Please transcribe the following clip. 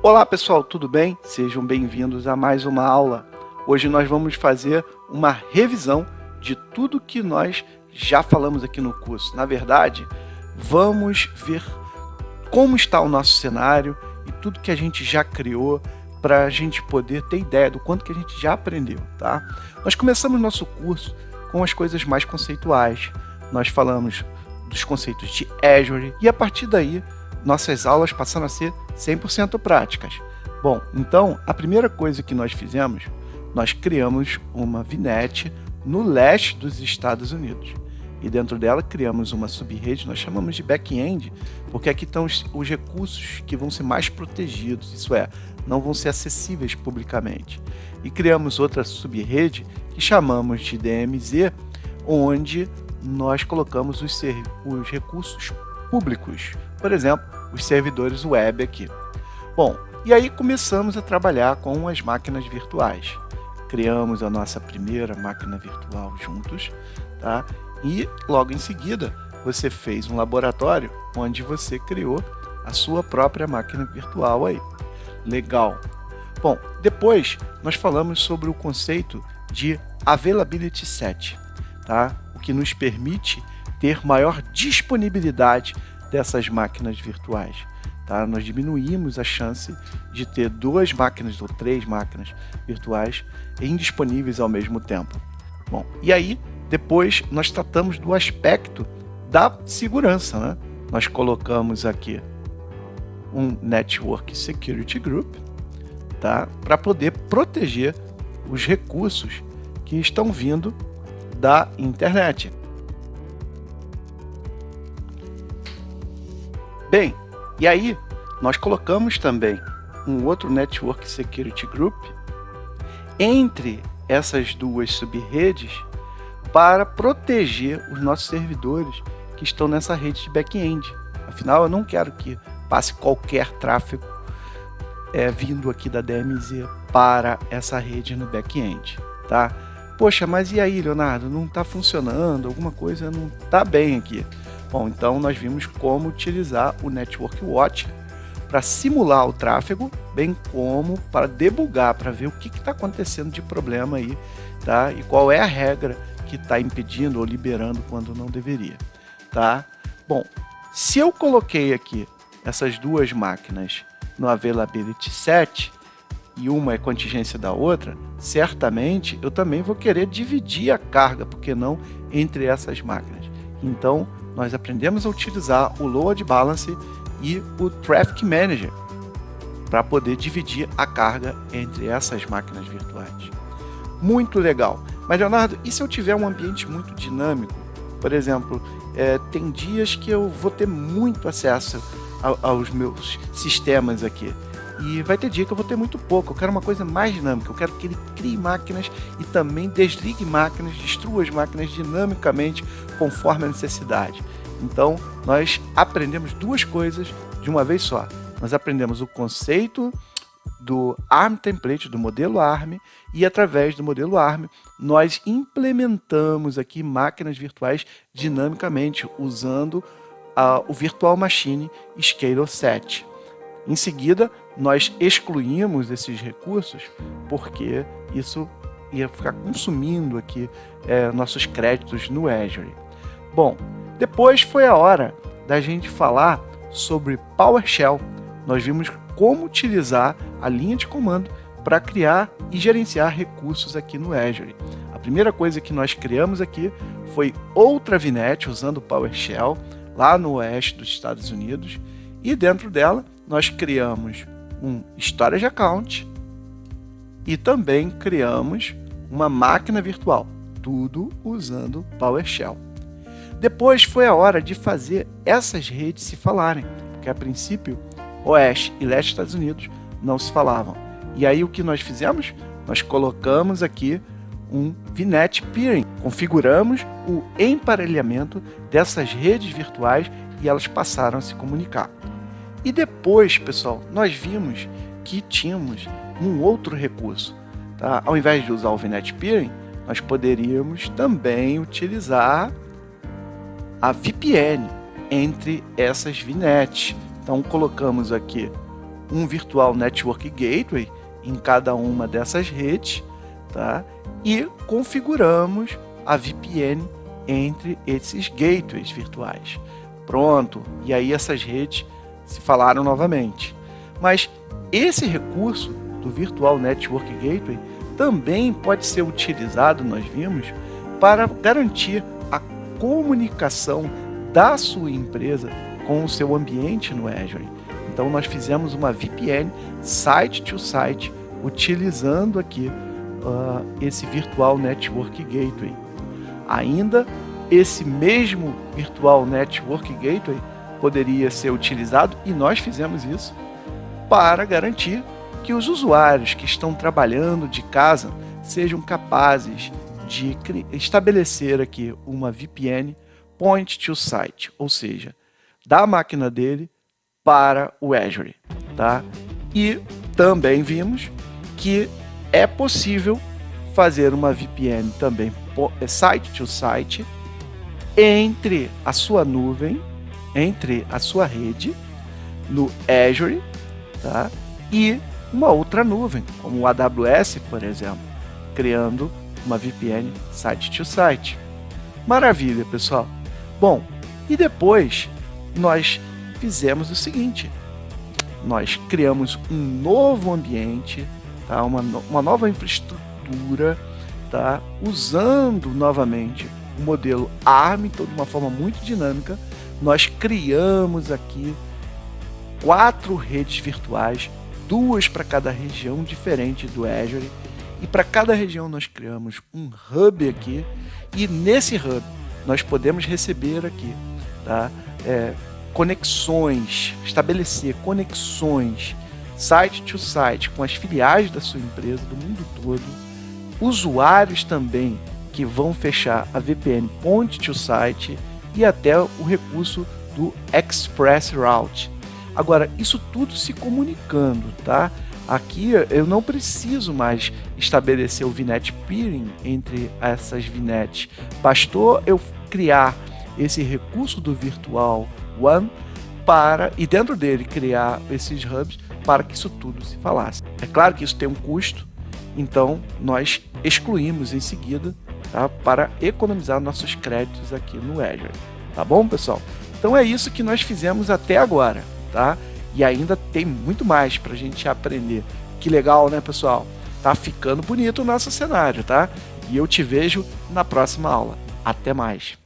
Olá pessoal, tudo bem? Sejam bem-vindos a mais uma aula. Hoje nós vamos fazer uma revisão de tudo que nós já falamos aqui no curso. Na verdade, vamos ver como está o nosso cenário e tudo que a gente já criou para a gente poder ter ideia do quanto que a gente já aprendeu, tá? Nós começamos nosso curso com as coisas mais conceituais. Nós falamos dos conceitos de Azure e a partir daí nossas aulas passaram a ser 100% práticas. Bom, então a primeira coisa que nós fizemos, nós criamos uma VNet no leste dos Estados Unidos. E dentro dela criamos uma subrede, nós chamamos de back-end, porque aqui estão os recursos que vão ser mais protegidos, isso é, não vão ser acessíveis publicamente. E criamos outra subrede que chamamos de DMZ, onde nós colocamos os recursos públicos, por exemplo, os servidores web aqui. Bom, e aí começamos a trabalhar com as máquinas virtuais. Criamos a nossa primeira máquina virtual juntos, tá? E logo em seguida você fez um laboratório onde você criou a sua própria máquina virtual aí. Legal. Bom, depois nós falamos sobre o conceito de Availability Set, tá? O que nos permite ter maior disponibilidade dessas máquinas virtuais. Tá? Nós diminuímos a chance de ter 2 máquinas ou 3 máquinas virtuais indisponíveis ao mesmo tempo. Bom, e aí depois nós tratamos do aspecto da segurança, né? Nós colocamos aqui um Network Security Group, tá? Para poder proteger os recursos que estão vindo da internet. Bem, e aí nós colocamos também um outro Network Security Group entre essas duas subredes para proteger os nossos servidores que estão nessa rede de back-end. Afinal, eu não quero que passe qualquer tráfego vindo aqui da DMZ para essa rede no back-end, tá? Poxa, mas e aí, Leonardo? Não está funcionando, alguma coisa não está bem aqui. Bom, então nós vimos como utilizar o Network Watch para simular o tráfego, bem como para debugar, para ver o que está acontecendo de problema aí, tá? E qual é a regra que está impedindo ou liberando quando não deveria, tá? Bom, se eu coloquei aqui essas duas máquinas no Availability Set e uma é contingência da outra, certamente eu também vou querer dividir a carga, porque não entre essas máquinas. Então, nós aprendemos a utilizar o Load Balance e o Traffic Manager para poder dividir a carga entre essas máquinas virtuais. Muito legal. Mas, Leonardo, e se eu tiver um ambiente muito dinâmico? Por exemplo, tem dias que eu vou ter muito acesso aos meus sistemas aqui. E vai ter dia que eu vou ter muito pouco. Eu quero uma coisa mais dinâmica. Eu quero que ele crie máquinas e também desligue máquinas, destrua as máquinas dinamicamente conforme a necessidade. Então, nós aprendemos duas coisas de uma vez só. Nós aprendemos o conceito do ARM Template, do modelo ARM, e através do modelo ARM, nós implementamos aqui máquinas virtuais dinamicamente, usando o Virtual Machine Scale Set. Em seguida, nós excluímos esses recursos porque isso ia ficar consumindo aqui nossos créditos no Azure. Bom, depois foi a hora da gente falar sobre PowerShell. Nós vimos como utilizar a linha de comando para criar e gerenciar recursos aqui no Azure. A primeira coisa que nós criamos aqui foi outra VNet usando PowerShell lá no oeste dos Estados Unidos e dentro dela nós criamos um Storage Account e também criamos uma máquina virtual, tudo usando PowerShell. Depois foi a hora de fazer essas redes se falarem, porque a princípio oeste e leste dos Estados Unidos não se falavam. E aí o que nós fizemos? Nós colocamos aqui um VNet Peering, configuramos o emparelhamento dessas redes virtuais e elas passaram a se comunicar. E depois, pessoal, nós vimos que tínhamos um outro recurso. Tá? Ao invés de usar o VNet Peering, nós poderíamos também utilizar a VPN entre essas VNets. Então colocamos aqui um Virtual Network Gateway em cada uma dessas redes, tá? E configuramos a VPN entre esses gateways virtuais. Pronto, e aí essas redes se falaram novamente. Mas esse recurso do Virtual Network Gateway também pode ser utilizado, nós vimos, para garantir a comunicação da sua empresa com o seu ambiente no Azure. Então nós fizemos uma VPN site-to-site utilizando aqui esse Virtual Network Gateway. Ainda esse mesmo Virtual Network Gateway poderia ser utilizado, e nós fizemos isso, para garantir que os usuários que estão trabalhando de casa sejam capazes de estabelecer aqui uma VPN point to site, ou seja, da máquina dele para o Azure, tá? E também vimos que é possível fazer uma VPN também site to site entre a sua nuvem, entre a sua rede no Azure, tá? E uma outra nuvem, como o AWS, por exemplo, criando uma VPN site-to-site. Maravilha, pessoal! Bom, e depois nós fizemos o seguinte, nós criamos um novo ambiente, tá? uma nova infraestrutura, tá? Usando novamente o modelo ARM, então, de uma forma muito dinâmica. Nós criamos aqui 4 redes virtuais, 2 para cada região diferente do Azure, e para cada região nós criamos um hub aqui, e nesse hub nós podemos receber aqui, tá? Conexões, estabelecer conexões site to site com as filiais da sua empresa do mundo todo, usuários também que vão fechar a VPN point to site e até o recurso do Express Route. Agora, isso tudo se comunicando, tá? Aqui eu não preciso mais estabelecer o VNet Peering entre essas VNets. Bastou eu criar esse recurso do Virtual One e dentro dele criar esses hubs para que isso tudo se falasse. É claro que isso tem um custo, então nós excluímos em seguida, tá? Para economizar nossos créditos aqui no Azure. Tá bom, pessoal? Então é isso que nós fizemos até agora, tá? E ainda tem muito mais para a gente aprender. Que legal, né, pessoal? Tá ficando bonito o nosso cenário, tá? E eu te vejo na próxima aula. Até mais!